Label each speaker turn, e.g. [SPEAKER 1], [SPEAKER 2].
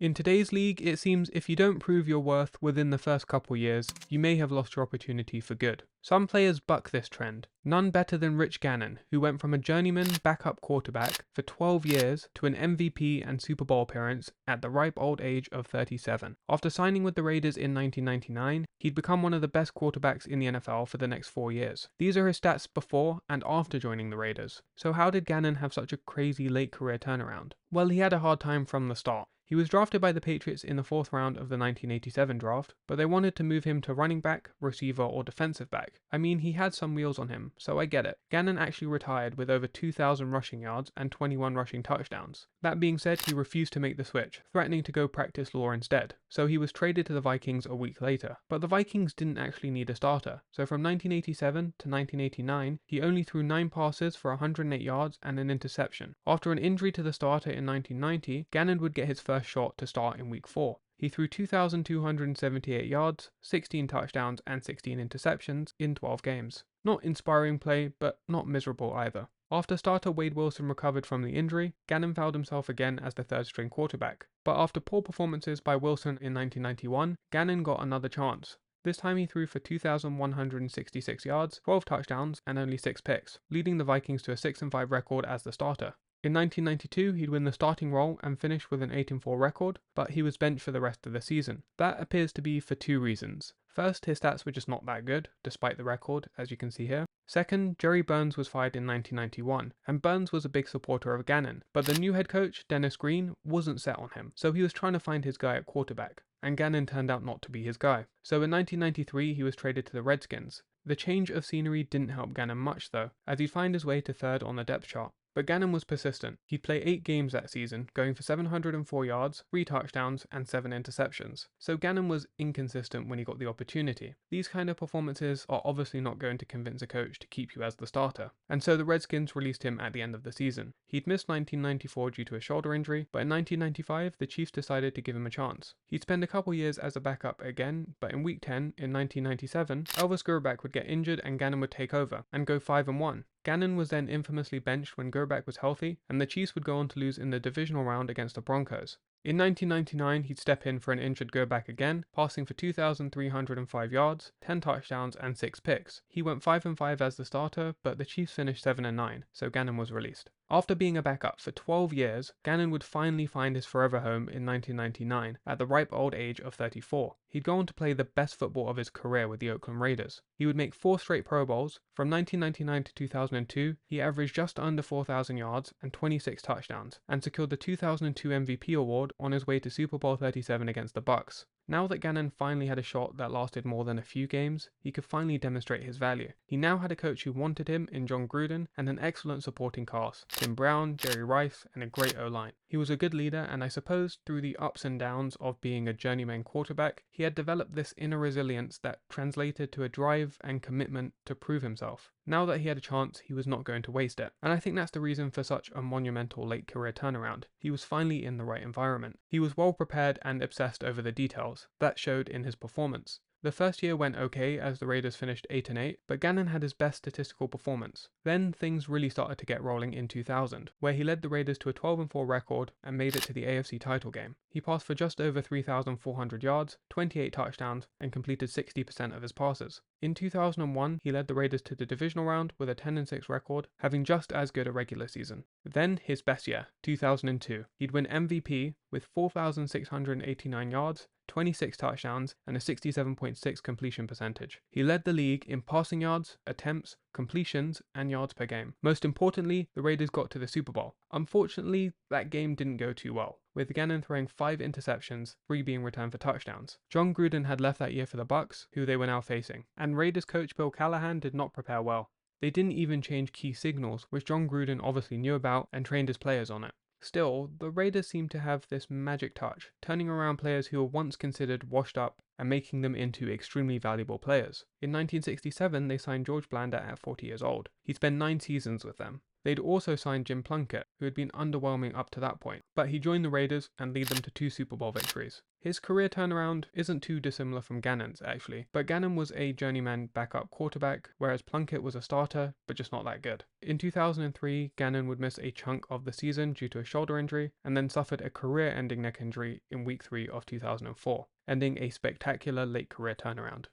[SPEAKER 1] In today's league, it seems if you don't prove your worth within the first couple years, you may have lost your opportunity for good. Some players buck this trend. None better than Rich Gannon, who went from a journeyman backup quarterback for 12 years to an MVP and Super Bowl appearance at the ripe old age of 37. After signing with the Raiders in 1999, he'd become one of the best quarterbacks in the NFL for the next 4 years. These are his stats before and after joining the Raiders. So how did Gannon have such a crazy late career turnaround? Well, he had a hard time from the start. He was drafted by the Patriots in the 4th round of the 1987 draft, but they wanted to move him to running back, receiver, or defensive back. I mean, he had some wheels on him, so I get it. Gannon actually retired with over 2,000 rushing yards and 21 rushing touchdowns. That being said, he refused to make the switch, threatening to go practice law instead, so he was traded to the Vikings a week later. But the Vikings didn't actually need a starter, so from 1987 to 1989, he only threw 9 passes for 108 yards and an interception. After an injury to the starter in 1990, Gannon would get his first shot to start in week 4. He threw 2,278 yards, 16 touchdowns, and 16 interceptions in 12 games. Not inspiring play, but not miserable either. After starter Wade Wilson recovered from the injury, Gannon found himself again as the third-string quarterback. But after poor performances by Wilson in 1991, Gannon got another chance. This time he threw for 2,166 yards, 12 touchdowns, and only 6 picks, leading the Vikings to a 6-5 record as the starter. In 1992, he'd win the starting role and finish with an 8-4 record, but he was benched for the rest of the season. That appears to be for 2 reasons. First, his stats were just not that good, despite the record, as you can see here. Second, Jerry Burns was fired in 1991, and Burns was a big supporter of Gannon, but the new head coach, Dennis Green, wasn't set on him, so he was trying to find his guy at quarterback, and Gannon turned out not to be his guy. So in 1993, he was traded to the Redskins. The change of scenery didn't help Gannon much though, as he'd find his way to 3rd on the depth chart. But Gannon was persistent. He'd play 8 games that season, going for 704 yards, 3 touchdowns, and 7 interceptions. So Gannon was inconsistent when he got the opportunity. These kind of performances are obviously not going to convince a coach to keep you as the starter. And so the Redskins released him at the end of the season. He'd missed 1994 due to a shoulder injury, but in 1995, the Chiefs decided to give him a chance. He'd spend a couple years as a backup again, but in week 10, in 1997, Elvis Grbac would get injured and Gannon would take over, and go 5-1. Gannon was then infamously benched when Grbac was healthy, and the Chiefs would go on to lose in the divisional round against the Broncos. In 1999, he'd step in for an injured Grbac again, passing for 2,305 yards, 10 touchdowns, and 6 picks. He went 5-5 as the starter, but the Chiefs finished 7-9, so Gannon was released. After being a backup for 12 years, Gannon would finally find his forever home in 1999 at the ripe old age of 34. He'd go on to play the best football of his career with the Oakland Raiders. He would make 4 straight Pro Bowls. From 1999 to 2002, he averaged just under 4,000 yards and 26 touchdowns, and secured the 2002 MVP award on his way to Super Bowl 37 against the Bucs. Now that Gannon finally had a shot that lasted more than a few games, he could finally demonstrate his value. He now had a coach who wanted him in John Gruden and an excellent supporting cast, Tim Brown, Jerry Rice, and a great O-line. He was a good leader, and I suppose through the ups and downs of being a journeyman quarterback, he had developed this inner resilience that translated to a drive and commitment to prove himself. Now that he had a chance, he was not going to waste it. And I think that's the reason for such a monumental late career turnaround. He was finally in the right environment. He was well prepared and obsessed over the details. That showed in his performance. The first year went okay as the Raiders finished 8-8, but Gannon had his best statistical performance. Then things really started to get rolling in 2000, where he led the Raiders to a 12-4 record and made it to the AFC title game. He passed for just over 3,400 yards, 28 touchdowns, and completed 60% of his passes. In 2001, he led the Raiders to the divisional round with a 10-6 record, having just as good a regular season. Then his best year, 2002. He'd win MVP with 4,689 yards, 26 touchdowns, and a 67.6 completion percentage. He led the league in passing yards, attempts, completions, and yards per game. Most importantly, the Raiders got to the Super Bowl. Unfortunately, that game didn't go too well, with Gannon throwing 5 interceptions, 3 being returned for touchdowns. John Gruden had left that year for the Bucs, who they were now facing, and Raiders coach Bill Callahan did not prepare well. They didn't even change key signals, which John Gruden obviously knew about and trained his players on it. Still, the Raiders seem to have this magic touch, turning around players who were once considered washed up and making them into extremely valuable players. In 1967, they signed George Blanda at 40 years old. He spent 9 seasons with them. They'd also signed Jim Plunkett, who had been underwhelming up to that point, but he joined the Raiders and led them to 2 Super Bowl victories. His career turnaround isn't too dissimilar from Gannon's actually, but Gannon was a journeyman backup quarterback, whereas Plunkett was a starter, but just not that good. In 2003, Gannon would miss a chunk of the season due to a shoulder injury, and then suffered a career-ending neck injury in Week 3 of 2004, ending a spectacular late career turnaround.